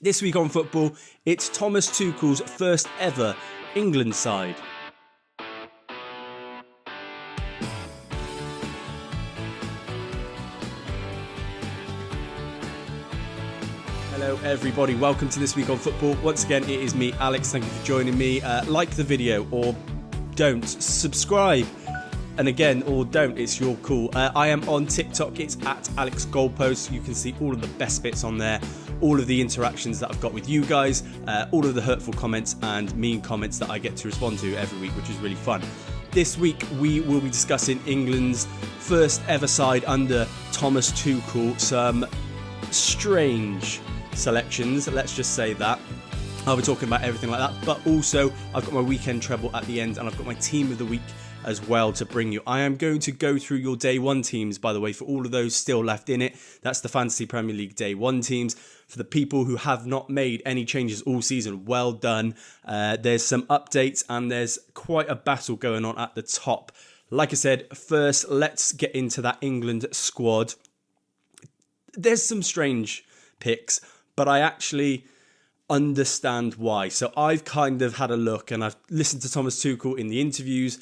This week on football, it's Thomas Tuchel's first ever England side. Hello everybody, welcome to This Week on Football. Once again, it is me, Alex. Thank you for joining me. Like the video or don't. Subscribe. And again, or don't, it's your call. I am on TikTok, it's at Alex Goalpost. You can see all of the best bits on there, all of the interactions that I've got with you guys, all of the hurtful comments and mean comments that I get to respond to every week, which is really fun. This week, we will be discussing England's first ever side under Thomas Tuchel. Some strange selections, let's just say that. I'll be talking about everything like that, but also I've got my weekend treble at the end and I've got my team of the week as well to bring you. I am going to go through your day one teams, by the way, for all of those still left in it. That's the Fantasy Premier League day one teams. For the people who have not made any changes all season, well done. There's some updates and there's quite a battle going on at the top. Like I said, first, let's get into that England squad. There's some strange picks, but I actually understand why. So I've kind of had a look and I've listened to Thomas Tuchel in the interviews,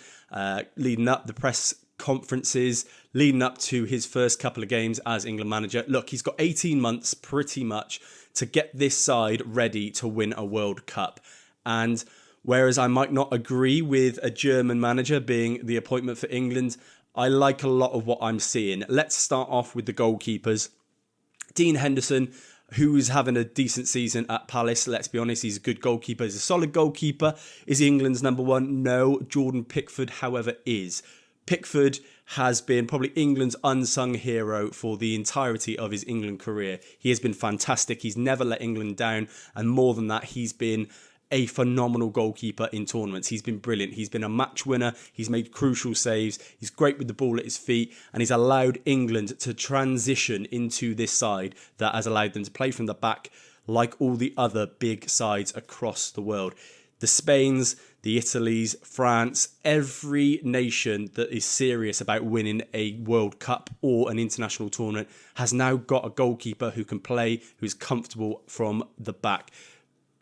leading up the press conferences, leading up to his first couple of games as England manager. Look, he's got 18 months pretty much to get this side ready to win a World Cup. And whereas I might not agree with a German manager being the appointment for England, I like a lot of what I'm seeing. Let's start off with the goalkeepers. Dean Henderson, who's having a decent season at Palace. Let's be honest, he's a good goalkeeper. He's a solid goalkeeper. Is he England's number one? No. Jordan Pickford, however, is. Pickford has been probably England's unsung hero for the entirety of his England career. He has been fantastic. He's never let England down. And more than that, he's been a phenomenal goalkeeper in tournaments. He's been brilliant. He's been a match winner. He's made crucial saves. He's great with the ball at his feet. And he's allowed England to transition into this side that has allowed them to play from the back like all the other big sides across the world. The Spains, the Italys, France, every nation that is serious about winning a World Cup or an international tournament has now got a goalkeeper who can play, who's comfortable from the back.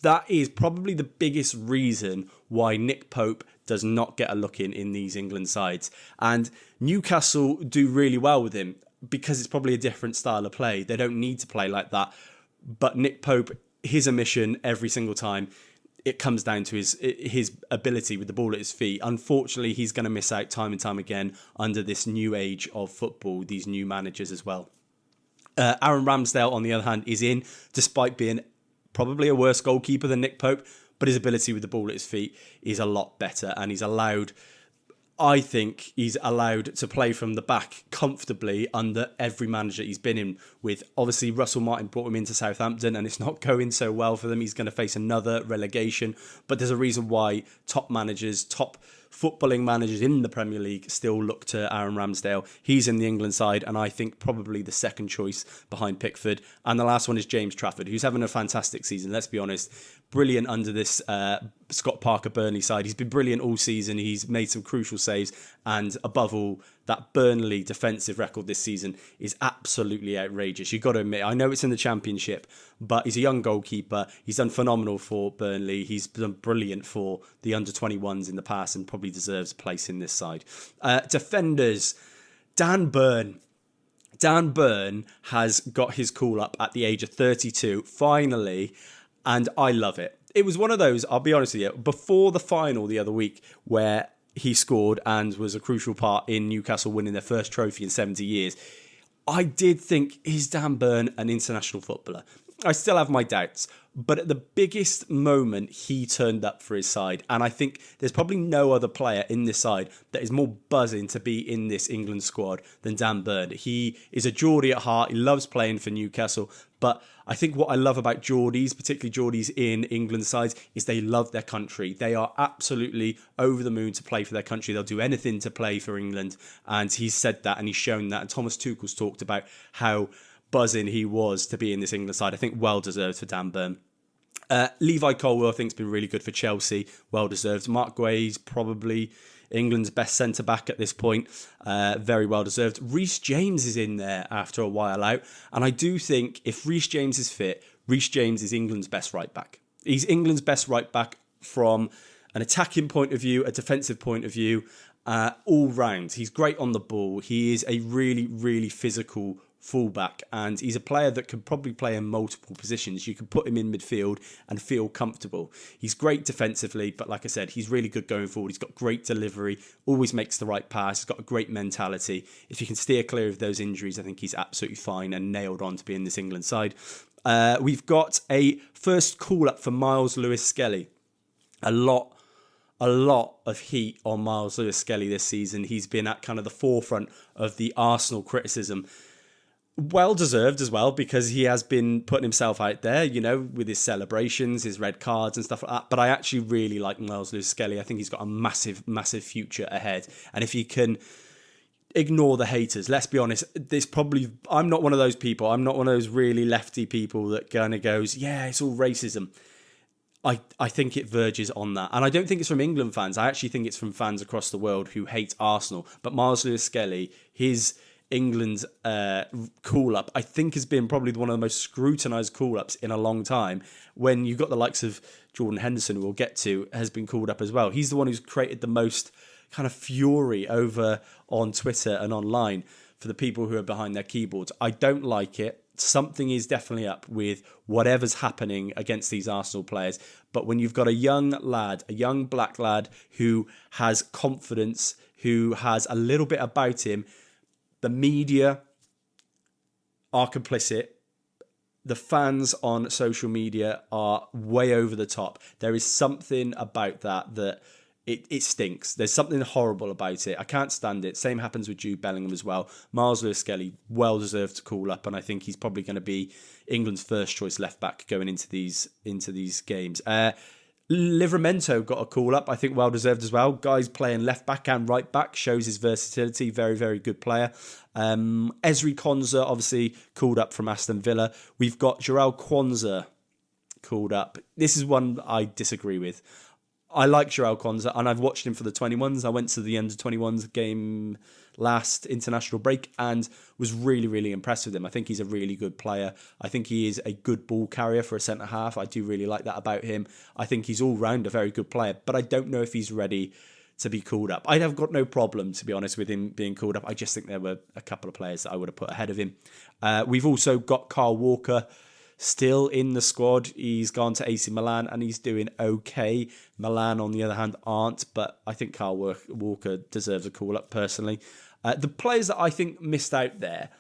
That is probably the biggest reason why Nick Pope does not get a look in these England sides. And Newcastle do really well with him because it's probably a different style of play. They don't need to play like that. But Nick Pope, his omission every single time, it comes down to his ability with the ball at his feet. Unfortunately, he's going to miss out time and time again under this new age of football, these new managers as well. Aaron Ramsdale, on the other hand, is in, despite being probably a worse goalkeeper than Nick Pope, but his ability with the ball at his feet is a lot better. And I think he's allowed to play from the back comfortably under every manager he's been in with. Obviously, Russell Martin brought him into Southampton and it's not going so well for them. He's going to face another relegation. But there's a reason why top managers, top footballing managers in the Premier League still look to Aaron Ramsdale. He's in the England side and I think probably the second choice behind Pickford. And the last one is James Trafford, who's having a fantastic season, let's be honest. Brilliant under this Scott Parker Burnley side. He's been brilliant all season. He's made some crucial saves. And above all, that Burnley defensive record this season is absolutely outrageous. You've got to admit, I know it's in the Championship, but he's a young goalkeeper. He's done phenomenal for Burnley. He's done brilliant for the under-21s in the past and probably deserves a place in this side. Defenders, Dan Burn. Dan Burn has got his call up at the age of 32, finally, and I love it. It was one of those, I'll be honest with you, before the final the other week where he scored and was a crucial part in Newcastle winning their first trophy in 70 years. I did think, is Dan Burn an international footballer? I still have my doubts, but at the biggest moment, he turned up for his side. And I think there's probably no other player in this side that is more buzzing to be in this England squad than Dan Burn. He is a Geordie at heart. He loves playing for Newcastle. But I think what I love about Geordies, particularly Geordies in England sides, is they love their country. They are absolutely over the moon to play for their country. They'll do anything to play for England. And he's said that and he's shown that. And Thomas Tuchel's talked about how buzzing he was to be in this England side. I think well deserved for Dan Burn. Levi Colwill, I think, has been really good for Chelsea. Well deserved. Mark Guehi's probably England's best centre-back at this point. Very well deserved. Reece James is in there after a while out. And I do think if Reece James is fit, Reece James is England's best right back. He's England's best right back from an attacking point of view, a defensive point of view, all round. He's great on the ball. He is a really, really physical fullback, and he's a player that can probably play in multiple positions. You can put him in midfield and feel comfortable. He's great defensively, but like I said, he's really good going forward. He's got great delivery, always makes the right pass. He's got a great mentality. If you can steer clear of those injuries, I think he's absolutely fine and nailed on to be in this England side. We've got a first call-up for Miles Lewis-Skelly. A lot of heat on Miles Lewis-Skelly this season. He's been at kind of the forefront of the Arsenal criticism. Well deserved as well, because he has been putting himself out there, you know, with his celebrations, his red cards and stuff like that. But I actually really like Miles Lewis-Skelly. I think he's got a massive, massive future ahead. And if he can ignore the haters, let's be honest, I'm not one of those people. I'm not one of those really lefty people that kind of goes, yeah, it's all racism. I think it verges on that. And I don't think it's from England fans. I actually think it's from fans across the world who hate Arsenal. But Miles Lewis-Skelly, his England's call-up, I think has been probably one of the most scrutinised call-ups in a long time. When you've got the likes of Jordan Henderson, who we'll get to, has been called up as well. He's the one who's created the most kind of fury over on Twitter and online for the people who are behind their keyboards. I don't like it. Something is definitely up with whatever's happening against these Arsenal players. But when you've got a young lad, a young black lad who has confidence, who has a little bit about him, the media are complicit. The fans on social media are way over the top. There is something about that it stinks. There's something horrible about it. I can't stand it. Same happens with Jude Bellingham as well. Miles Lewis-Skelly, well deserved to call up, and I think he's probably going to be England's first choice left back going into these games. Livramento got a call up, I think well deserved as well. Guys playing left back and right back, shows his versatility. Very, very good player. Ezri Konsa obviously called up from Aston Villa. We've got Jarell Quansah called up. This is one I disagree with. I like Jarell Quansah, and I've watched him for the 21s. I went to the under-21s game last international break and was really, really impressed with him. I think he's a really good player. I think he is a good ball carrier for a centre-half. I do really like that about him. I think he's all-round a very good player, but I don't know if he's ready to be called up. I'd have got no problem, to be honest, with him being called up. I just think there were a couple of players that I would have put ahead of him. We've also got Kyle Walker still in the squad. He's gone to AC Milan and he's doing okay. Milan, on the other hand, aren't, but I think Kyle Walker deserves a call-up personally. The players that I think missed out there,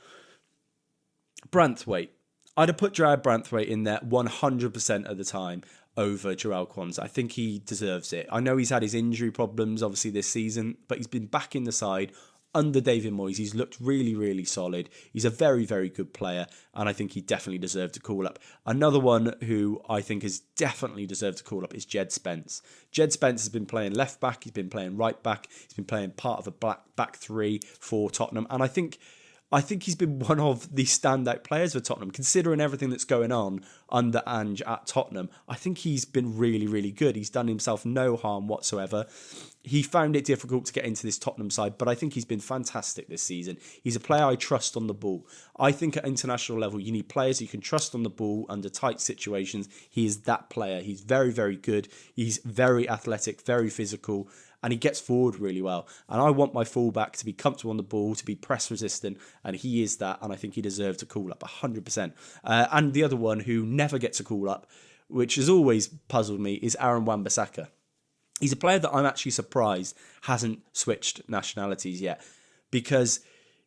Branthwaite. I'd have put Jarrad Branthwaite in there 100% of the time over Jarell Quansah. I think he deserves it. I know he's had his injury problems, obviously, this season, but he's been back in the side under David Moyes. He's looked really, really solid. He's a very, very good player, and I think he definitely deserved a call-up. Another one who I think has definitely deserved a call-up is Jed Spence. Jed Spence has been playing left-back, he's been playing right-back, he's been playing part of a back three for Tottenham, and I think he's been one of the standout players for Tottenham, considering everything that's going on under Ange at Tottenham. I think he's been really, really good. He's done himself no harm whatsoever. He found it difficult to get into this Tottenham side, but I think he's been fantastic this season. He's a player I trust on the ball. I think at international level, you need players you can trust on the ball under tight situations. He is that player. He's very, very good. He's very athletic, very physical, and he gets forward really well. And I want my fullback to be comfortable on the ball, to be press resistant, and he is that, and I think he deserves a call up 100%. And the other one who never gets a call up, which has always puzzled me, is Aaron Wan-Bissaka. He's a player that I'm actually surprised hasn't switched nationalities yet, because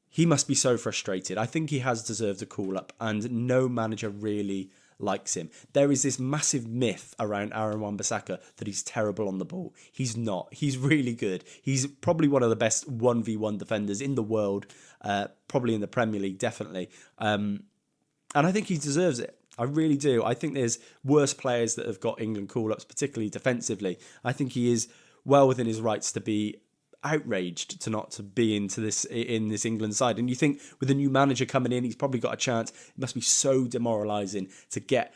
he must be so frustrated. I think he has deserved a call up, and no manager really likes him. There is this massive myth around Aaron Wan-Bissaka that he's terrible on the ball. He's not. He's really good. He's probably one of the best 1v1 defenders in the world, probably in the Premier League, definitely. And I think he deserves it. I really do. I think there's worse players that have got England call-ups, particularly defensively. I think he is well within his rights to be outraged to not to be in this England side. And you think with a new manager coming in, he's probably got a chance. It must be so demoralising to get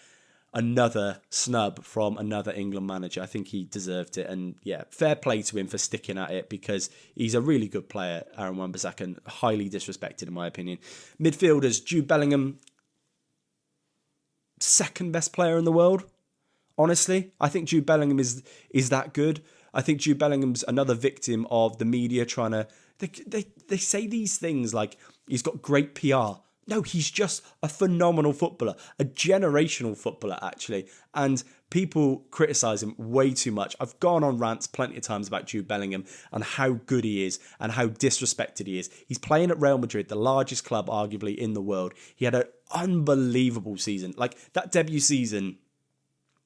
another snub from another England manager. I think he deserved it. And yeah, fair play to him for sticking at it, because he's a really good player, Aaron Wan-Bissaka, and highly disrespected in my opinion. Midfielders, Jude Bellingham, second best player in the world. Honestly, I think Jude Bellingham is that good. I think Jude Bellingham's another victim of the media trying to... They say these things like he's got great PR. No, he's just a phenomenal footballer, a generational footballer, actually. And people criticise him way too much. I've gone on rants plenty of times about Jude Bellingham and how good he is and how disrespected he is. He's playing at Real Madrid, the largest club arguably in the world. He had an unbelievable season. Like, that debut season,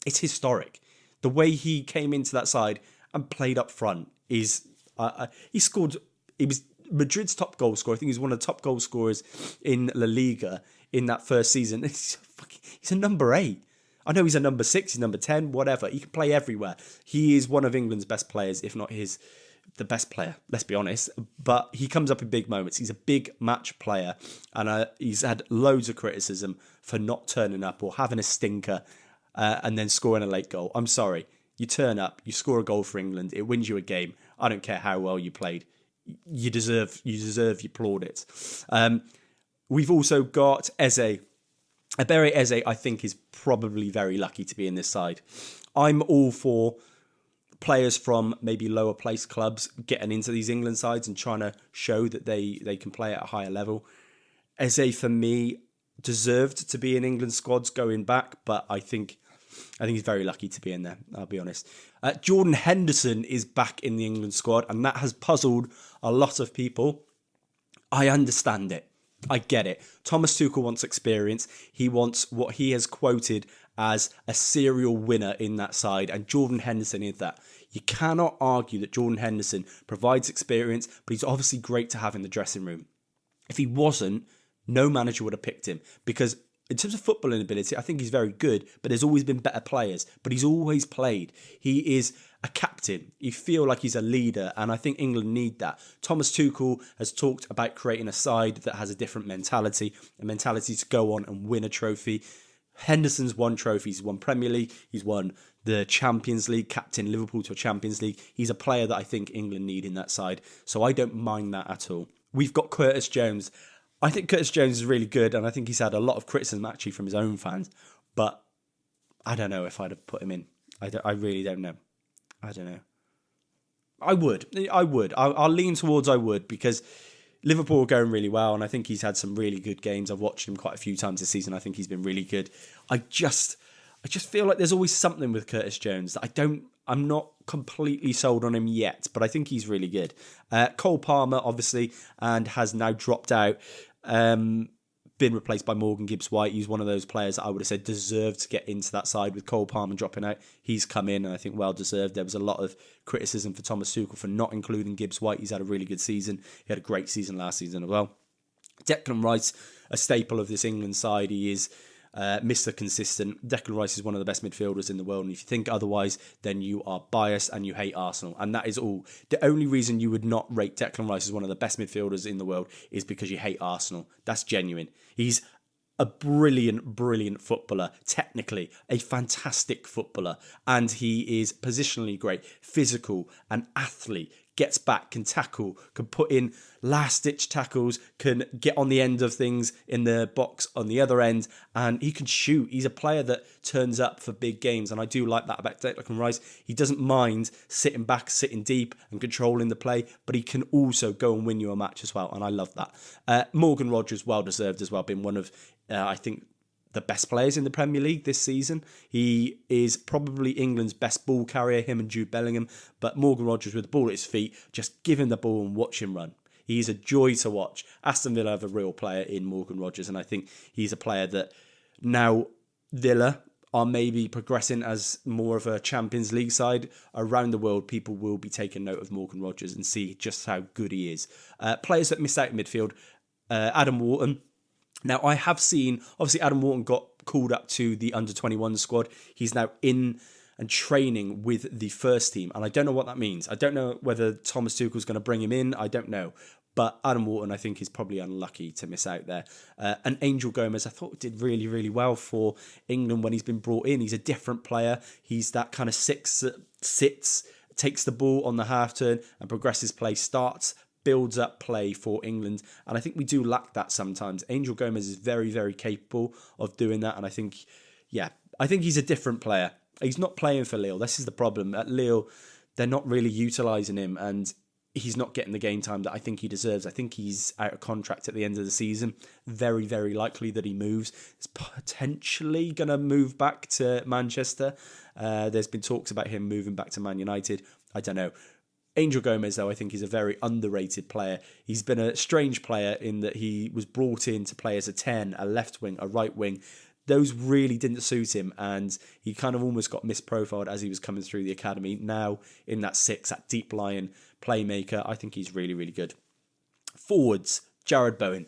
it's historic. The way he came into that side and played up front is... he scored... He was Madrid's top goal scorer. I think he was one of the top goal scorers in La Liga in that first season. He's a number 8. I know he's a number 6, he's number 10, whatever. He can play everywhere. He is one of England's best players, if not the best player, let's be honest. But he comes up in big moments. He's a big match player. And he's had loads of criticism for not turning up or having a stinker and then scoring a late goal. I'm sorry. You turn up, you score a goal for England, it wins you a game. I don't care how well you played. You deserve your plaudits. We've also got Eze. Ebere Eze, I think, is probably very lucky to be in this side. I'm all for players from maybe lower placed clubs getting into these England sides and trying to show that they can play at a higher level. Eze, for me, deserved to be in England squads going back, but I think he's very lucky to be in there, I'll be honest. Jordan Henderson is back in the England squad, and that has puzzled a lot of people. I understand it. I get it. Thomas Tuchel wants experience. He wants what he has quoted as a serial winner in that side, and Jordan Henderson is that. You cannot argue that Jordan Henderson provides experience, but he's obviously great to have in the dressing room. If he wasn't, no manager would have picked him, because in terms of footballing ability, I think he's very good, but there's always been better players. But he's always played. He is a captain. You feel like he's a leader, and I think England need that. Thomas Tuchel has talked about creating a side that has a different mentality, a mentality to go on and win a trophy. Henderson's won trophies. He's won Premier League. He's won the Champions League, captain Liverpool to a Champions League. He's a player that I think England need in that side, so I don't mind that at all. We've got Curtis Jones. I think Curtis Jones is really good, and I think he's had a lot of criticism actually from his own fans, but I don't know if I'd have put him in. I really don't know. I don't know. I would. I'll lean towards I would, because Liverpool are going really well, and I think he's had some really good games. I've watched him quite a few times this season. I think he's been really good. I just feel like there's always something with Curtis Jones that I'm not completely sold on him yet, but I think he's really good. Cole Palmer, obviously, and has now dropped out, been replaced by Morgan Gibbs-White. He's one of those players that I would have said deserved to get into that side with Cole Palmer dropping out. He's come in, and I think well deserved. There was a lot of criticism for Thomas Tuchel for not including Gibbs-White. He's had a really good season. He had a great season last season as well. Declan Rice, a staple of this England side. He is Mr. Consistent. Declan Rice is one of the best midfielders in the world, and if you think otherwise, then you are biased and you hate Arsenal, and that is all. The only reason you would not rate Declan Rice as one of the best midfielders in the world is because you hate Arsenal. That's genuine. He's a brilliant footballer, technically a fantastic footballer, and he is positionally great, physical, an athlete, gets back, can tackle, can put in last-ditch tackles, can get on the end of things in the box on the other end, and he can shoot. He's a player that turns up for big games, and I do like that about Declan Rice. He doesn't mind sitting back, sitting deep, and controlling the play, but he can also go and win you a match as well, and I love that. Morgan Rogers, well-deserved as well, been one of, I think, the best players in the Premier League this season. He is probably England's best ball carrier, him and Jude Bellingham, but Morgan Rogers with the ball at his feet, just give him the ball and watch him run. He's a joy to watch. Aston Villa have a real player in Morgan Rogers, and I think he's a player that now Villa are maybe progressing as more of a Champions League side around the world. People will be taking note of Morgan Rogers and see just how good he is. Players that missed out in midfield, Adam Wharton. Now, I have seen, obviously, Adam Wharton got called up to the under-21 squad. He's now in and training with the first team, and I don't know what that means. I don't know whether Thomas Tuchel's going to bring him in. I don't know. But Adam Wharton, I think, is probably unlucky to miss out there. And Angel Gomez, I thought, did really, really well for England when he's been brought in. He's a different player. He's that kind of six that sits, takes the ball on the half turn and progresses play, builds up play for England, and I think we do lack that sometimes. Angel Gomez is very, very capable of doing that, and I think yeah, I think he's a different player. He's not playing for Lille. This is the problem. At Lille, they're not really utilising him, and he's not getting the game time that I think he deserves. I think he's out of contract at the end of the season. Very, very likely that he moves. He's potentially going to move back to Manchester. There's been talks about him moving back to Man United. I don't know. Angel Gomez, though, I think is a very underrated player. He's been a strange player in that he was brought in to play as a 10, a left wing, a right wing. Those really didn't suit him, and he kind of almost got misprofiled as he was coming through the academy. Now, in that 6, that deep lying playmaker, I think he's really, really good. Forwards, Jarrod Bowen.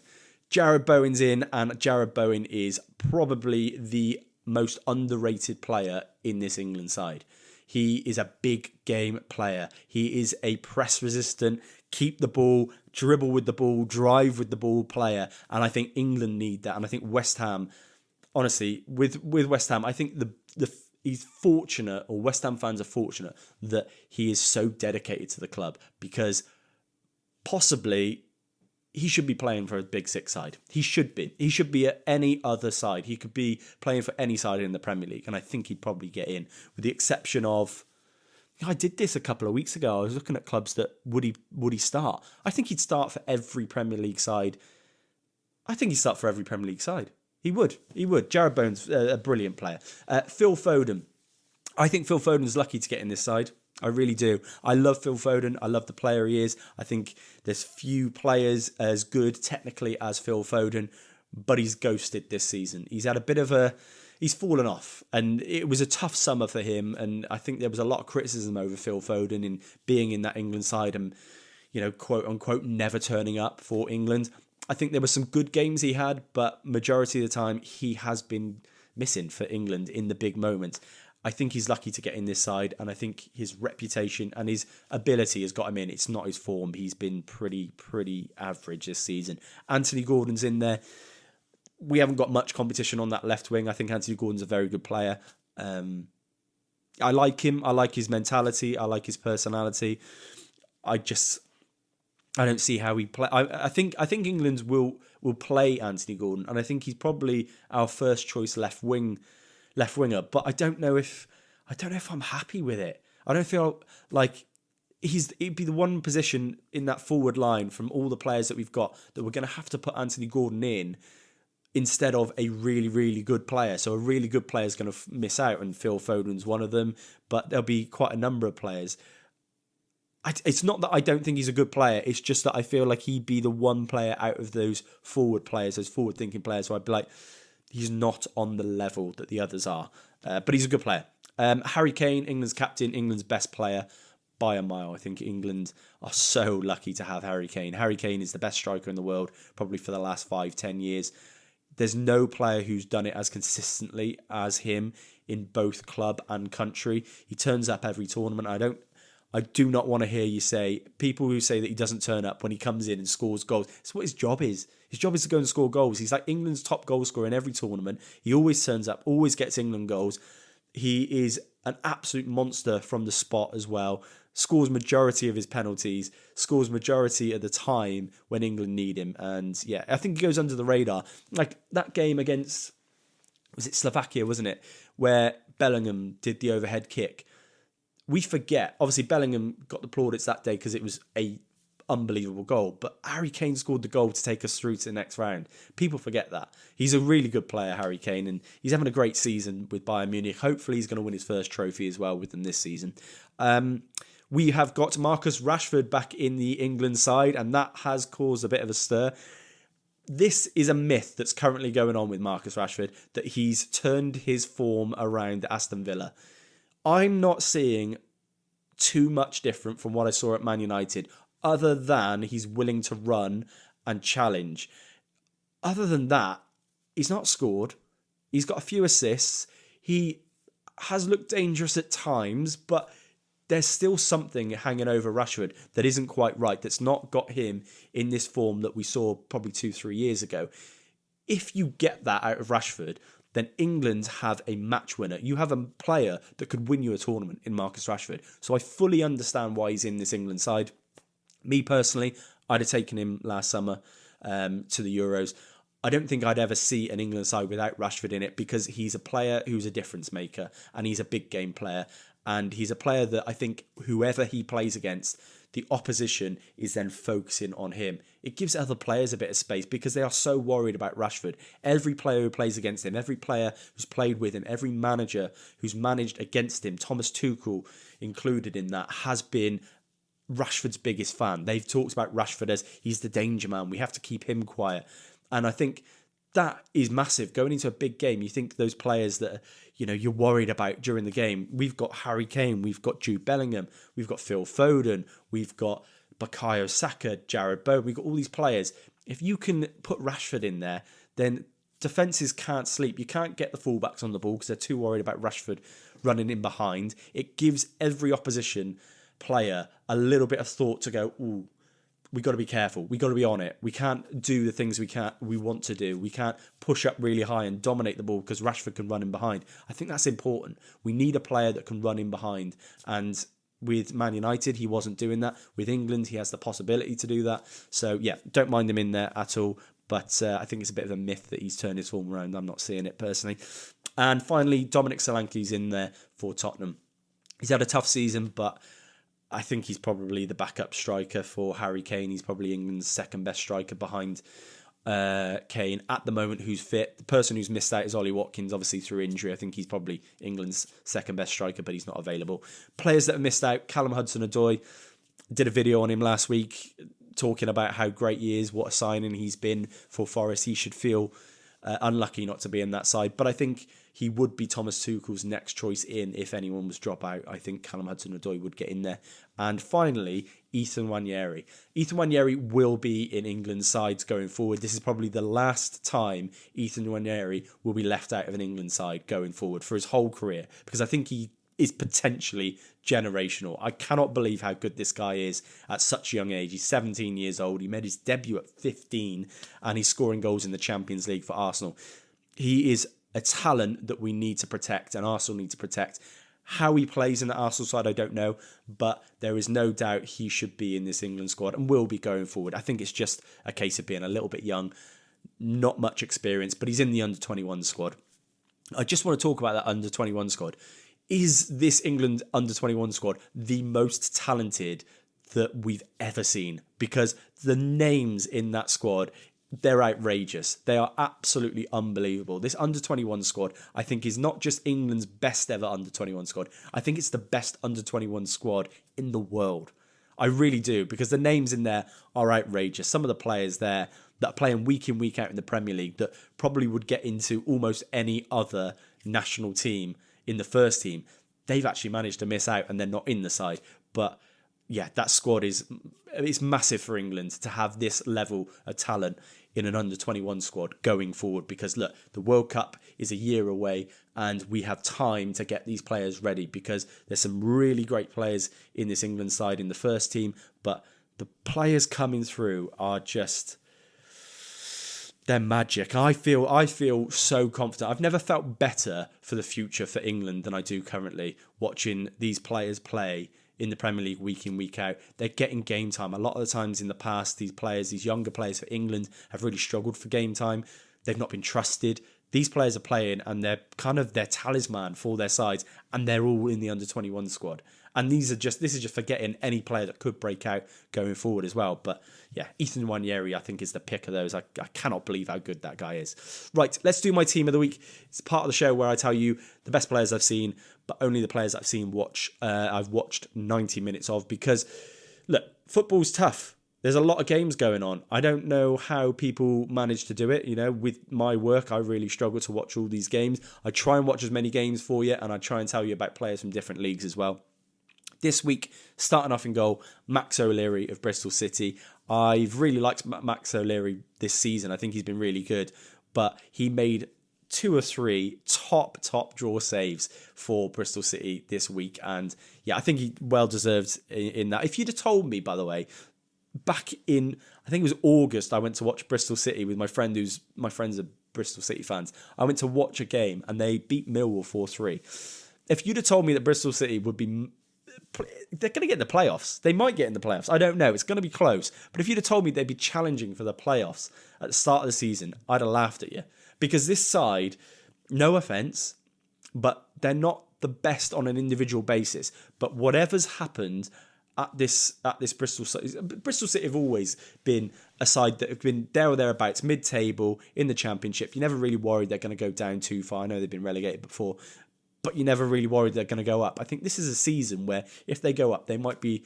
Jarrod Bowen's in, and Jarrod Bowen is probably the most underrated player in this England side. He is a big game player. He is a press-resistant, keep the ball, dribble with the ball, drive with the ball player, and I think England need that, and I think West Ham... Honestly, with West Ham, I think he's fortunate, or West Ham fans are fortunate, that he is so dedicated to the club, because possibly he should be playing for a big 6 side. He should be. He should be at any other side. He could be playing for any side in the Premier League, and I think he'd probably get in, with the exception of... I did this a couple of weeks ago. I was looking at clubs that would he start. I think he'd start for every Premier League side. I think he'd start for every Premier League side. He would. Jarrod Bowen's a brilliant player. Phil Foden. I think Phil Foden's lucky to get in this side. I really do. I love Phil Foden. I love the player he is. I think there's few players as good technically as Phil Foden, but he's ghosted this season. He's had a bit of a... He's fallen off, and it was a tough summer for him, and I think there was a lot of criticism over Phil Foden in being in that England side and, quote unquote, never turning up for England. I think there were some good games he had, but majority of the time he has been missing for England in the big moments. I think he's lucky to get in this side, and I think his reputation and his ability has got him in. It's not his form. He's been pretty average this season. Anthony Gordon's in there. We haven't got much competition on that left wing. I think Anthony Gordon's a very good player. I like him. I like his mentality. I like his personality. I don't see how he play. I think England will play Anthony Gordon, and I think he's probably our first choice left winger. But I don't know if I'm happy with it. I don't feel like it'd be the one position in that forward line from all the players that we've got that we're going to have to put Anthony Gordon in instead of a really, really good player. So a really good player is going to miss out, and Phil Foden's one of them. But there'll be quite a number of players. It's not that I don't think he's a good player. It's just that I feel like he'd be the one player out of those forward players, those forward-thinking players, where I'd be like, he's not on the level that the others are. But he's a good player. Harry Kane, England's captain, England's best player by a mile. I think England are so lucky to have Harry Kane. Harry Kane is the best striker in the world, probably for the last 5-10 years. There's no player who's done it as consistently as him in both club and country. He turns up every tournament. I do not want to hear you say, people who say that he doesn't turn up when he comes in and scores goals. It's what his job is. His job is to go and score goals. He's like England's top goal scorer in every tournament. He always turns up, always gets England goals. He is an absolute monster from the spot as well. Scores majority of his penalties, scores majority of the time when England need him. And yeah, I think he goes under the radar. Like that game against, was it Slovakia, wasn't it? Where Bellingham did the overhead kick. We forget, obviously Bellingham got the plaudits that day because it was a unbelievable goal, but Harry Kane scored the goal to take us through to the next round. People forget that. He's a really good player, Harry Kane, and he's having a great season with Bayern Munich. Hopefully he's going to win his first trophy as well with them this season. We have got Marcus Rashford back in the England side, and that has caused a bit of a stir. This is a myth that's currently going on with Marcus Rashford, that he's turned his form around at Aston Villa. I'm not seeing too much different from what I saw at Man United, other than he's willing to run and challenge. Other than that, he's not scored. He's got a few assists. He has looked dangerous at times, but there's still something hanging over Rashford that isn't quite right, that's not got him in this form that we saw probably 2-3 years ago. If you get that out of Rashford, then England have a match winner. You have a player that could win you a tournament in Marcus Rashford. So I fully understand why he's in this England side. Me personally, I'd have taken him last summer to the Euros. I don't think I'd ever see an England side without Rashford in it, because he's a player who's a difference maker, and he's a big game player. And he's a player that I think whoever he plays against, the opposition is then focusing on him. It gives other players a bit of space because they are so worried about Rashford. Every player who plays against him, every player who's played with him, every manager who's managed against him, Thomas Tuchel included in that, has been Rashford's biggest fan. They've talked about Rashford as he's the danger man. We have to keep him quiet. And I think that is massive. Going into a big game, you think those players that you're worried about during the game. We've got Harry Kane, we've got Jude Bellingham, we've got Phil Foden, we've got Bukayo Saka, Jared Bowen. We've got all these players. If you can put Rashford in there, then defences can't sleep. You can't get the fullbacks on the ball because they're too worried about Rashford running in behind. It gives every opposition player a little bit of thought to go, ooh, we got to be careful. We got to be on it. We can't do the things we want to do. We can't push up really high and dominate the ball because Rashford can run in behind. I think that's important. We need a player that can run in behind. And with Man United, he wasn't doing that. With England, he has the possibility to do that. So yeah, don't mind him in there at all. But I think it's a bit of a myth that he's turned his form around. I'm not seeing it personally. And finally, Dominic Solanke's in there for Tottenham. He's had a tough season, but I think he's probably the backup striker for Harry Kane. He's probably England's second best striker behind Kane at the moment, who's fit. The person who's missed out is Ollie Watkins, obviously through injury. I think he's probably England's second best striker, but he's not available. Players that have missed out, Callum Hudson-Odoi. Did a video on him last week talking about how great he is, what a signing he's been for Forest. He should feel unlucky not to be in that side. But I think he would be Thomas Tuchel's next choice in if anyone was drop out. I think Callum Hudson-Odoi would get in there. And finally, Ethan Nwaneri. Ethan Nwaneri will be in England's sides going forward. This is probably the last time Ethan Nwaneri will be left out of an England side going forward for his whole career, because I think he is potentially generational. I cannot believe how good this guy is at such a young age. He's 17 years old. He made his debut at 15 and he's scoring goals in the Champions League for Arsenal. He is a talent that we need to protect and Arsenal need to protect. How he plays in the Arsenal side, I don't know, but there is no doubt he should be in this England squad and will be going forward. I think it's just a case of being a little bit young, not much experience, but he's in the under-21 squad. I just want to talk about that under-21 squad. Is this England under-21 squad the most talented that we've ever seen? Because the names in that squad, they're outrageous. They are absolutely unbelievable. This under-21 squad, I think, is not just England's best ever under-21 squad. I think it's the best under-21 squad in the world. I really do, because the names in there are outrageous. Some of the players there that are playing week in, week out in the Premier League that probably would get into almost any other national team in the first team, they've actually managed to miss out and they're not in the side. But yeah, that squad it's massive for England to have this level of talent in an under-21 squad going forward, because look, the World Cup is a year away and we have time to get these players ready, because there's some really great players in this England side in the first team, but the players coming through are just, they're magic. I feel so confident. I've never felt better for the future for England than I do currently, watching these players play in the Premier League week in, week out. They're getting game time. A lot of the times in the past, these younger players for England have really struggled for game time. They've not been trusted. These players are playing and they're kind of their talisman for their sides, and they're all in the under-21 squad. And this is just for getting any player that could break out going forward as well. But yeah, Ethan Nwaneri, I think, is the pick of those. I cannot believe how good that guy is. Right, let's do my team of the week. It's part of the show where I tell you the best players I've seen, but only the players I've seen I've watched 90 minutes of, because look, football's tough. There's a lot of games going on. I don't know how people manage to do it. With my work, I really struggle to watch all these games. I try and watch as many games for you, and I try and tell you about players from different leagues as well. This week, starting off in goal, Max O'Leary of Bristol City. I've really liked Max O'Leary this season. I think he's been really good, but he made 2 or 3 top draw saves for Bristol City this week. And yeah, I think he well deserved in that. If you'd have told me, by the way, back in, I think it was August, I went to watch Bristol City with my friends are Bristol City fans. I went to watch a game and they beat Millwall 4-3. If you'd have told me that Bristol City would be they're going to get in the playoffs. They might get in the playoffs. I don't know. It's going to be close. But if you'd have told me they'd be challenging for the playoffs at the start of the season, I'd have laughed at you. Because this side, no offence, but they're not the best on an individual basis. But whatever's happened at this Bristol City have always been a side that have been there or thereabouts, mid-table in the Championship. You're never really worried they're going to go down too far. I know they've been relegated before, but you're never really worried they're going to go up. I think this is a season where if they go up, they might be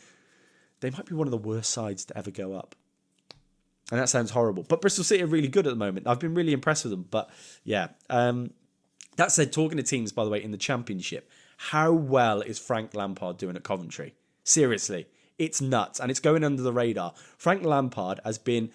one of the worst sides to ever go up. And that sounds horrible. But Bristol City are really good at the moment. I've been really impressed with them. But yeah, that said, talking to teams, by the way, in the Championship, how well is Frank Lampard doing at Coventry? Seriously, it's nuts. And it's going under the radar. Frank Lampard has been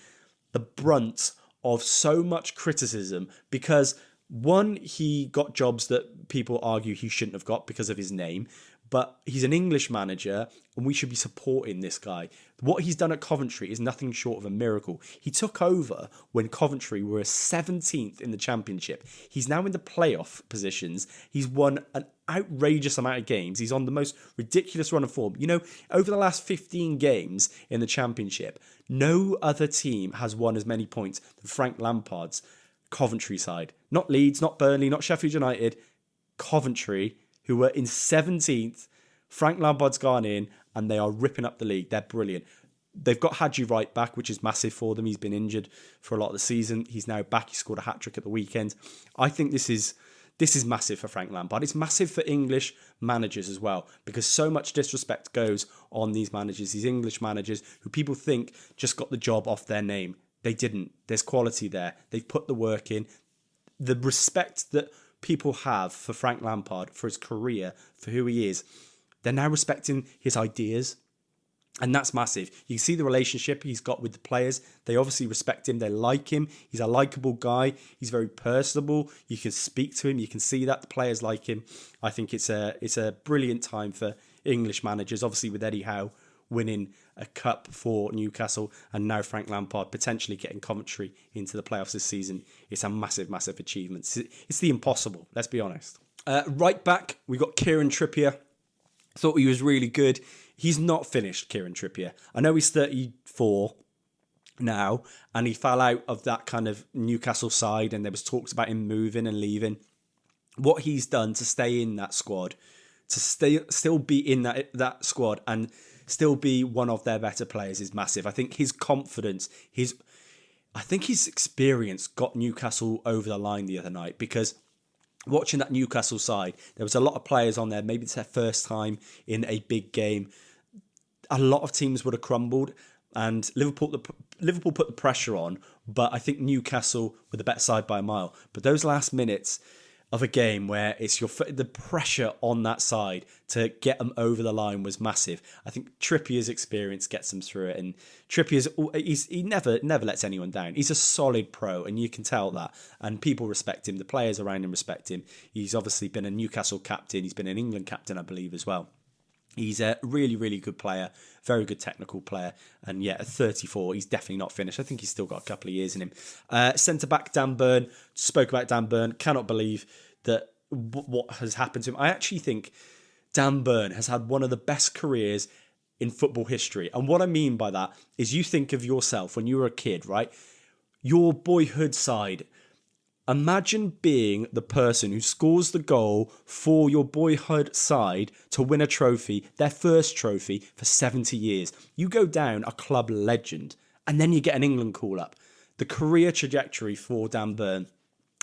the brunt of so much criticism because, one, he got jobs that people argue he shouldn't have got because of his name. But he's an English manager and we should be supporting this guy. What he's done at Coventry is nothing short of a miracle. He took over when Coventry were 17th in the Championship. He's now in the playoff positions. He's won an outrageous amount of games. He's on the most ridiculous run of form. You know, over the last 15 games in the Championship, no other team has won as many points than Frank Lampard's Coventry side. Not Leeds, not Burnley, not Sheffield United. Coventry, who were in 17th. Frank Lampard's gone in and they are ripping up the league. They're brilliant. They've got Hadji Wright back, which is massive for them. He's been injured for a lot of the season. He's now back. He scored a hat-trick at the weekend. I think this is massive for Frank Lampard. It's massive for English managers as well, because so much disrespect goes on these managers, these English managers who people think just got the job off their name. They didn't. There's quality there. They've put the work in. The respect that people have for Frank Lampard, for his career, for who he is, they're now respecting his ideas. And that's massive. You can see the relationship he's got with the players. They obviously respect him. They like him. He's a likable guy. He's very personable. You can speak to him. You can see that the players like him. I think it's a brilliant time for English managers. Obviously with Eddie Howe winning a cup for Newcastle and now Frank Lampard potentially getting Coventry into the playoffs this season. It's a massive, massive achievement. It's the impossible, let's be honest. Right back, we got Kieran Trippier. Thought he was really good. He's not finished, Kieran Trippier. I know he's 34 now, and he fell out of that kind of Newcastle side, and there was talks about him moving and leaving. What he's done to stay in that squad, to still be in that squad and still be one of their better players is massive. I think his confidence, his experience got Newcastle over the line the other night, because watching that Newcastle side, there was a lot of players on there. Maybe it's their first time in a big game. A lot of teams would have crumbled, and Liverpool put the pressure on. But I think Newcastle were the better side by a mile. But those last minutes of a game where it's the pressure on that side to get them over the line was massive. I think Trippier's experience gets them through it, and he never lets anyone down. He's a solid pro, and you can tell that, and people respect him. The players around him respect him. He's obviously been a Newcastle captain. He's been an England captain, I believe, as well. He's a really, really good player, very good technical player. And yeah, at 34, he's definitely not finished. I think he's still got a couple of years in him. Centre-back Dan Burn, spoke about Dan Burn. Cannot believe that what has happened to him. I actually think Dan Burn has had one of the best careers in football history. And what I mean by that is you think of yourself when you were a kid, right? Your boyhood side. Imagine being the person who scores the goal for your boyhood side to win a trophy, their first trophy for 70 years. You go down a club legend, and then you get an England call-up. The career trajectory for Dan Burn,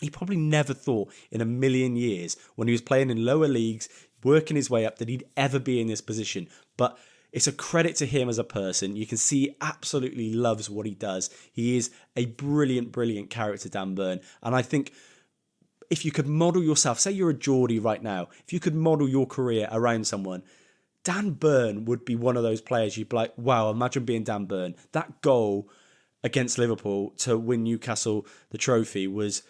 he probably never thought in a million years when he was playing in lower leagues, working his way up, that he'd ever be in this position. But it's a credit to him as a person. You can see he absolutely loves what he does. He is a brilliant, brilliant character, Dan Burn. And I think if you could model yourself, say you're a Geordie right now, if you could model your career around someone, Dan Burn would be one of those players you'd be like, wow, imagine being Dan Burn. That goal against Liverpool to win Newcastle the trophy was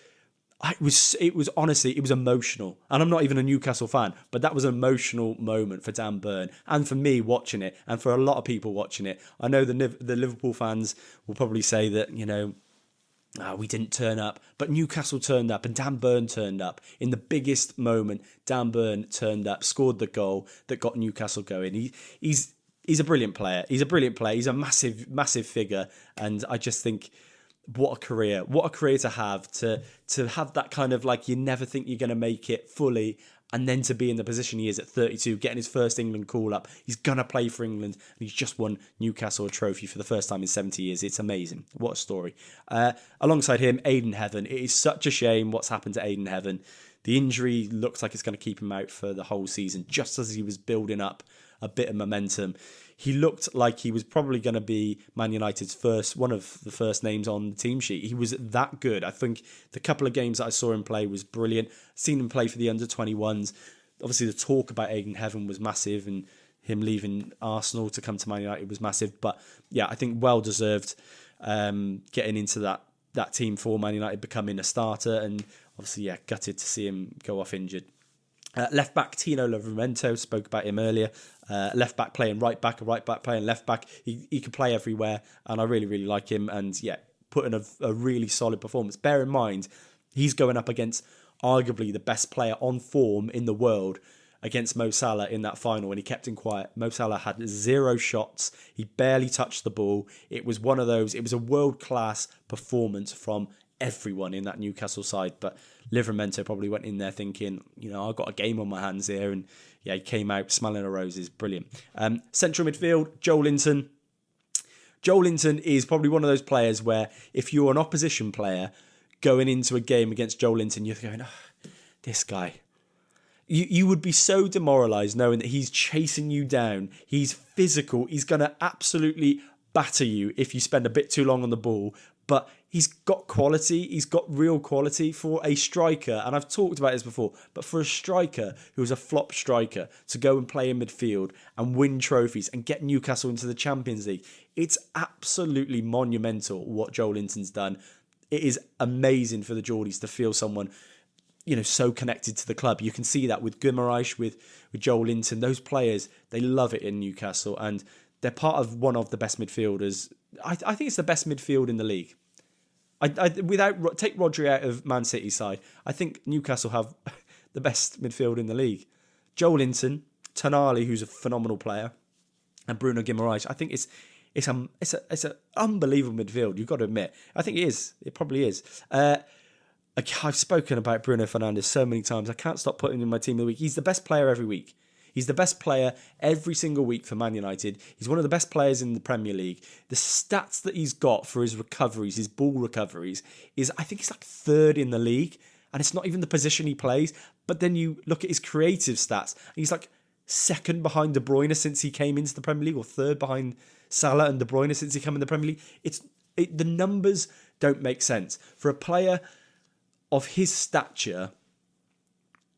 honestly, it was emotional. And I'm not even a Newcastle fan, but that was an emotional moment for Dan Burn and for me watching it, and for a lot of people watching it. I know the Liverpool fans will probably say that, you know, We didn't turn up, but Newcastle turned up and Dan Burn turned up. In the biggest moment, Dan Burn turned up, scored the goal that got Newcastle going. He's a brilliant player. He's a massive figure. And I just think, what a career to have that kind of like, you never think you're going to make it fully. And then to be in the position he is at 32, getting his first England call-up. He's going to play for England. And he's just won Newcastle a trophy for the first time in 70 years. It's amazing. What a story. Alongside him, Aiden Heaven. It is such a shame what's happened to Aiden Heaven. The injury looks like it's going to keep him out for the whole season, just as he was building up a bit of momentum. He looked like he was probably going to be Man United's one of the first names on the team sheet. He was that good. I think the couple of games that I saw him play was brilliant. Seen him play for the under-21s. Obviously, the talk about Aiden Heaven was massive, and him leaving Arsenal to come to Man United was massive. But yeah, I think well-deserved getting into that team for Man United, becoming a starter. And obviously, yeah, gutted to see him go off injured. Left back Tino Livramento, spoke about him earlier. Left back playing right back, a right back playing left back. He can play everywhere, and I really, really like him. And yeah, put in a really solid performance. Bear in mind, he's going up against arguably the best player on form in the world against Mo Salah in that final, and he kept him quiet. Mo Salah had 0 shots. He barely touched the ball. It was one of those. It was a world-class performance from everyone in that Newcastle side, but Livramento probably went in there thinking, I've got a game on my hands here, and yeah, he came out smelling of roses. Brilliant. Central midfield, Joel Linton. Joel Linton is probably one of those players where if you're an opposition player going into a game against Joel Linton, you're going, this guy. You would be so demoralised knowing that he's chasing you down. He's physical. He's going to absolutely batter you if you spend a bit too long on the ball. But he's got quality. He's got real quality for a striker. And I've talked about this before. But for a striker who's a flop striker to go and play in midfield and win trophies and get Newcastle into the Champions League, it's absolutely monumental what Joel Linton's done. It is amazing for the Geordies to feel someone, so connected to the club. You can see that with Guimaraes, with Joel Linton. Those players, they love it in Newcastle. And they're part of one of the best midfielders. I think it's the best midfield in the league. Take Rodri out of Man City's side, I think Newcastle have the best midfield in the league. Joel Linton, Tonali, who's a phenomenal player, and Bruno Guimaraes. I think it's an unbelievable midfield. You've got to admit. I think it is. It probably is. I've spoken about Bruno Fernandes so many times. I can't stop putting him in my team of the week. He's the best player every week. He's the best player every single week for Man United. He's one of the best players in the Premier League. The stats that he's got for his recoveries, his ball recoveries, I think he's like 3rd in the league. And it's not even the position he plays. But then you look at his creative stats, and he's like 2nd behind De Bruyne since he came into the Premier League, or 3rd behind Salah and De Bruyne since he came in the Premier League. The numbers don't make sense. For a player of his stature,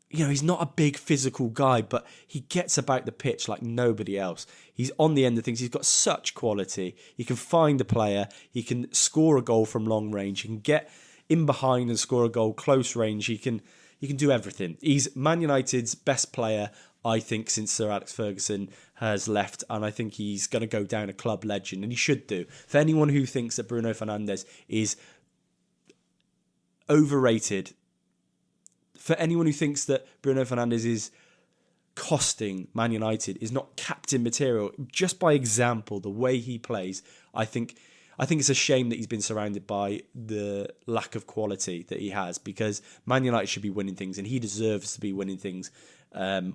he's not a big physical guy, but he gets about the pitch like nobody else. He's on the end of things. He's got such quality. He can find the player. He can score a goal from long range. He can get in behind and score a goal close range. He can do everything. He's Man United's best player, I think, since Sir Alex Ferguson has left, and I think he's going to go down a club legend, and he should do. For anyone who thinks that Bruno Fernandes is overrated, for anyone who thinks that Bruno Fernandes is costing Man United, is not captain material, just by example, the way he plays, I think it's a shame that he's been surrounded by the lack of quality that he has, because Man United should be winning things, and he deserves to be winning things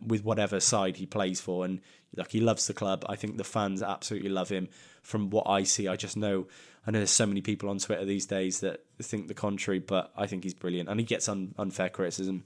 with whatever side he plays for. And he loves the club. I think the fans absolutely love him. From what I see, I know there's so many people on Twitter these days that think the contrary, but I think he's brilliant, and he gets unfair criticism.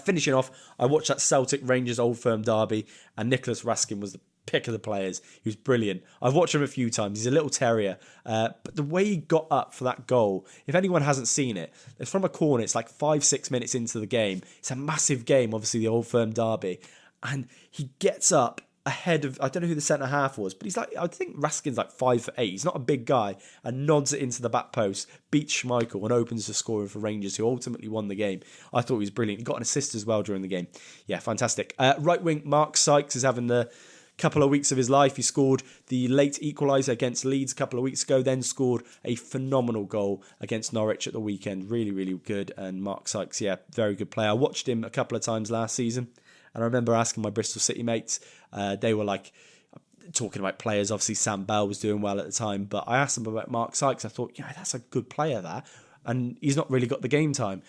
Finishing off, I watched that Celtic Rangers Old Firm derby, and Nicholas Raskin was the pick of the players. He was brilliant. I've watched him a few times. He's a little terrier, but the way he got up for that goal, if anyone hasn't seen it, it's from a corner. It's like 5-6 minutes into the game. It's a massive game, obviously the Old Firm derby, and he gets up ahead of, I don't know who the centre half was, but he's like, I think Raskin's like 5'8". He's not a big guy, and nods it into the back post, beats Schmeichel, and opens the scoring for Rangers, who ultimately won the game. I thought he was brilliant. He got an assist as well during the game. Yeah, fantastic. Right wing Mark Sykes is having the couple of weeks of his life. He scored the late equaliser against Leeds a couple of weeks ago, then scored a phenomenal goal against Norwich at the weekend. Really, really good. And Mark Sykes, yeah, very good player. I watched him a couple of times last season, and I remember asking my Bristol City mates, they were like talking about players. Obviously, Sam Bell was doing well at the time, but I asked them about Mark Sykes. I thought, yeah, that's a good player, that. And he's not really got the game time.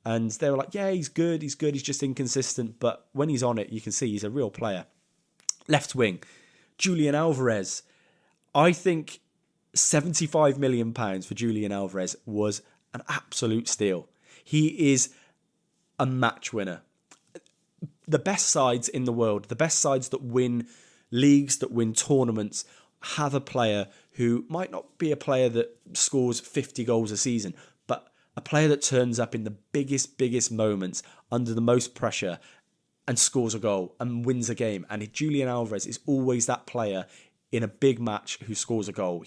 And they were like, yeah, he's good, he's just inconsistent. But when he's on it, you can see he's a real player. Left wing, Julian Alvarez. I think £75 million for Julian Alvarez was an absolute steal. He is a match winner. The best sides in the world, the best sides that win leagues, that win tournaments, have a player who might not be a player that scores 50 goals a season, but a player that turns up in the biggest moments under the most pressure and scores a goal and wins a game. And Julian Alvarez is always that player in a big match who scores a goal.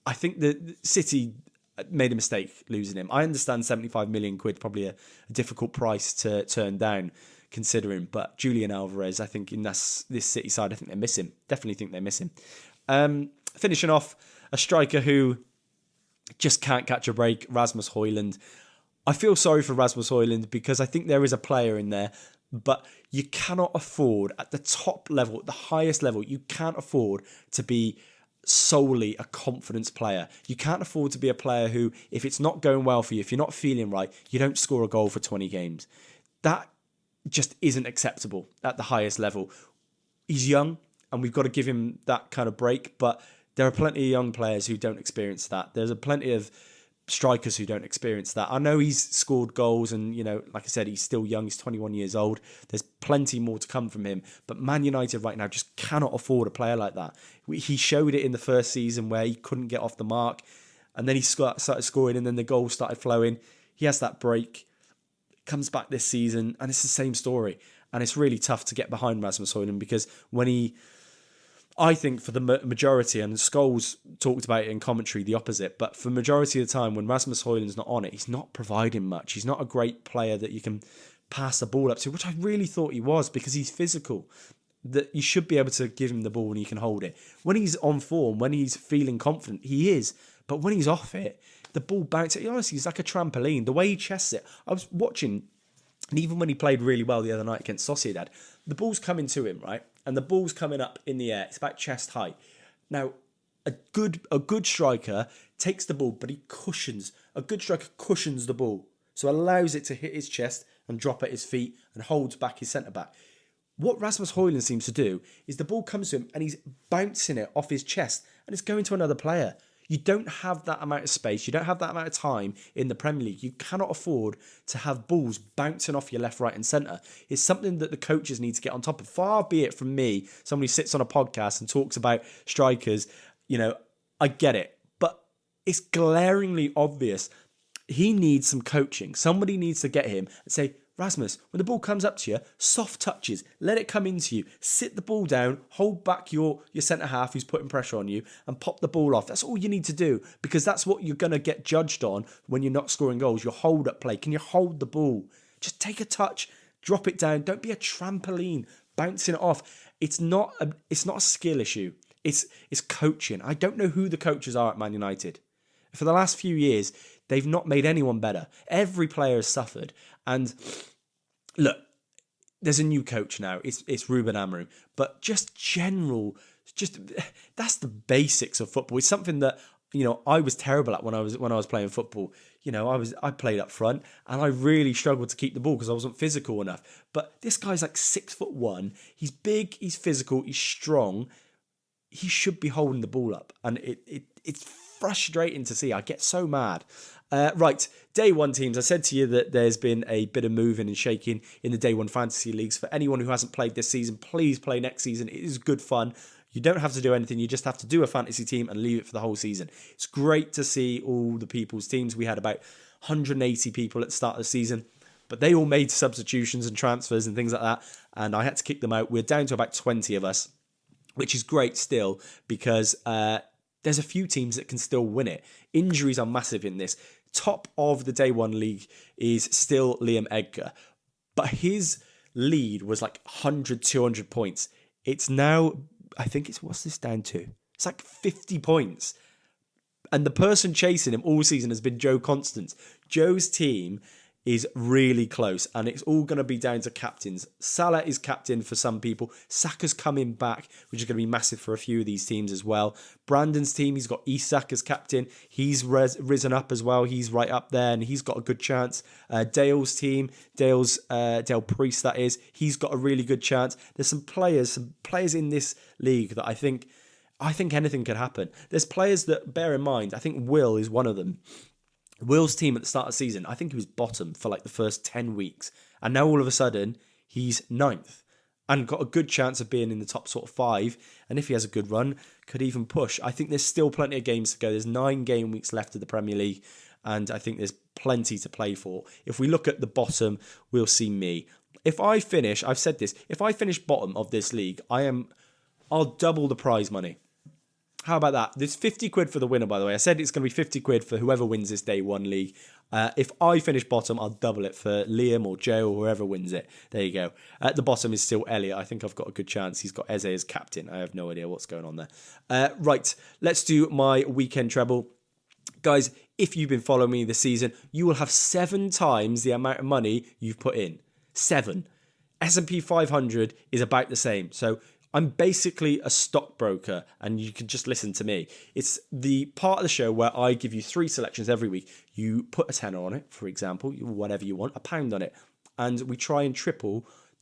I think the City made a mistake losing him. I understand 75 million quid, probably a difficult price to turn down considering, but Julian Alvarez, I think in this City side, I think they miss him. Definitely think they miss him. Finishing off, a striker who just can't catch a break, Rasmus Højlund. I feel sorry for Rasmus Højlund because I think there is a player in there, but you cannot afford at the top level, at the highest level, you can't afford to be solely a confidence player. You can't afford to be a player who, if it's not going well for you, if you're not feeling right, you don't score a goal for 20 games. That just isn't acceptable at the highest level. He's young and we've got to give him that kind of break, but there are plenty of young players who don't experience that. There's a plenty of strikers who don't experience that. I know he's scored goals and, like I said, he's still young. He's 21 years old. There's plenty more to come from him. But Man United right now just cannot afford a player like that. He showed it in the first season where he couldn't get off the mark. And then he started scoring and then the goals started flowing. He has that break. Comes back this season and it's the same story. And it's really tough to get behind Rasmus Højlund because I think for the majority, and Scholes talked about it in commentary, the opposite, but for the majority of the time when Rasmus Højlund's not on it, he's not providing much. He's not a great player that you can pass the ball up to, which I really thought he was because he's physical. That you should be able to give him the ball and he can hold it. When he's on form, when he's feeling confident, he is. But when he's off it, the ball bounces. Honestly, he's like a trampoline. The way he chests it, I was watching, and even when he played really well the other night against Sociedad, the ball's coming to him, right? And the ball's coming up in the air. It's about chest height. Now, a good striker takes the ball, but he cushions. A good striker cushions the ball. So allows it to hit his chest and drop at his feet and holds back his centre-back. What Rasmus Højlund seems to do is the ball comes to him and he's bouncing it off his chest and it's going to another player. You don't have that amount of space. You don't have that amount of time in the Premier League. You cannot afford to have balls bouncing off your left, right and centre. It's something that the coaches need to get on top of. Far be it from me, somebody sits on a podcast and talks about strikers. I get it. But it's glaringly obvious. He needs some coaching. Somebody needs to get him and say, Rasmus, when the ball comes up to you, soft touches, let it come into you, sit the ball down, hold back your centre-half who's putting pressure on you and pop the ball off. That's all you need to do because that's what you're going to get judged on when you're not scoring goals, your hold-up play. Can you hold the ball? Just take a touch, drop it down. Don't be a trampoline, bouncing it off. It's not a skill issue. It's coaching. I don't know who the coaches are at Man United. For the last few years, they've not made anyone better. Every player has suffered. And look, there's a new coach now. It's Ruben Amorim. But that's the basics of football. It's something that, I was terrible at when I was playing football. I played up front and I really struggled to keep the ball because I wasn't physical enough. But this guy's like 6'1". He's big, he's physical, he's strong. He should be holding the ball up. And it's frustrating to see. I get so mad. Right, Day 1 teams. I said to you that there's been a bit of moving and shaking in the Day 1 fantasy leagues. For anyone who hasn't played this season, please play next season. It is good fun. You don't have to do anything. You just have to do a fantasy team and leave it for the whole season. It's great to see all the people's teams. We had about 180 people at the start of the season, but they all made substitutions and transfers and things like that, and I had to kick them out. We're down to about 20 of us, which is great still because there's a few teams that can still win it. Injuries are massive in this. Top of the Day 1 league is still Liam Edgar, but his lead was like 100, 200 points. It's now, I think what's this down to? It's like 50 points. And the person chasing him all season has been Joe Constance. Joe's team is really close, and it's all going to be down to captains. Salah is captain for some people. Saka's coming back, which is going to be massive for a few of these teams as well. Brandon's team, he's got Isak as captain. He's risen up as well. He's right up there, and he's got a good chance. Dale's team, Dale Priest, that is, he's got a really good chance. There's some players in this league that I think anything could happen. There's players that, bear in mind, I think Will is one of them. Will's team at the start of the season, I think he was bottom for like the first 10 weeks. And now all of a sudden, he's 9th and got a good chance of being in the top sort of 5. And if he has a good run, could even push. I think there's still plenty of games to go. There's 9 game weeks left of the Premier League. And I think there's plenty to play for. If we look at the bottom, we'll see me. If I finish, I've said this, if I finish bottom of this league, I'll double the prize money. How about that? There's 50 quid for the winner, by the way. I said it's going to be 50 quid for whoever wins this day one league. If I finish bottom, I'll double it for Liam or Joe or whoever wins it. There you go. At the bottom is still Elliot. I think I've got a good chance. He's got Eze as captain. I have no idea what's going on there. Right, let's do my weekend treble. Guys, if you've been following me this season, you will have 7 times the amount of money you've put in. 7. S&P 500 is about the same. So I'm basically a stockbroker, and you can just listen to me. It's the part of the show where I give you 3 selections every week. You put a tenner on it, for example, whatever you want, £1 on it, and we try and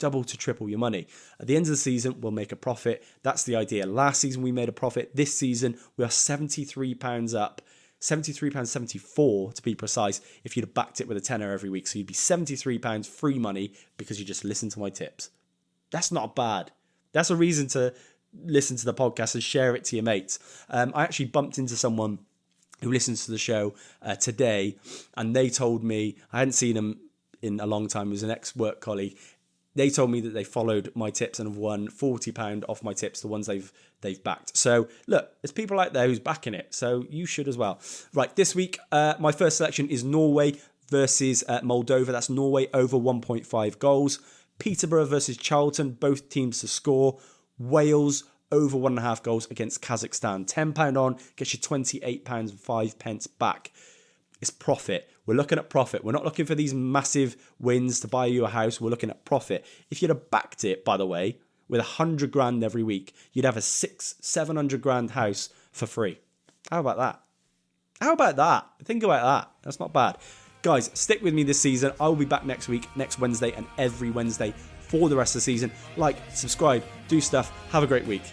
double to triple your money. At the end of the season, we'll make a profit. That's the idea. Last season, we made a profit. This season, we are £73 up. £73.74 to be precise, if you'd have backed it with a tenner every week. So you'd be £73 free money because you just listened to my tips. That's not bad. That's a reason to listen to the podcast and share it to your mates. I actually bumped into someone who listens to the show today, and they told me, I hadn't seen him in a long time, he was an ex-work colleague. They told me that they followed my tips and have won £40 off my tips, the ones they've backed. So look, there's people out there who's backing it, so you should as well. Right, this week, my first selection is Norway versus Moldova. That's Norway over 1.5 goals. Peterborough versus Charlton, both teams to score. Wales over 1.5 goals against Kazakhstan. £10 on gets you £28.05 back. It's profit. We're looking at profit. We're not looking for these massive wins to buy you a house. We're looking at profit. If you'd have backed it, by the way, with 100 grand every week, you'd have a 700 grand house for free. How about that? How about that? Think about that. That's not bad. Guys, stick with me this season. I will be back next week, next Wednesday, and every Wednesday for the rest of the season. Like, subscribe, do stuff. Have a great week.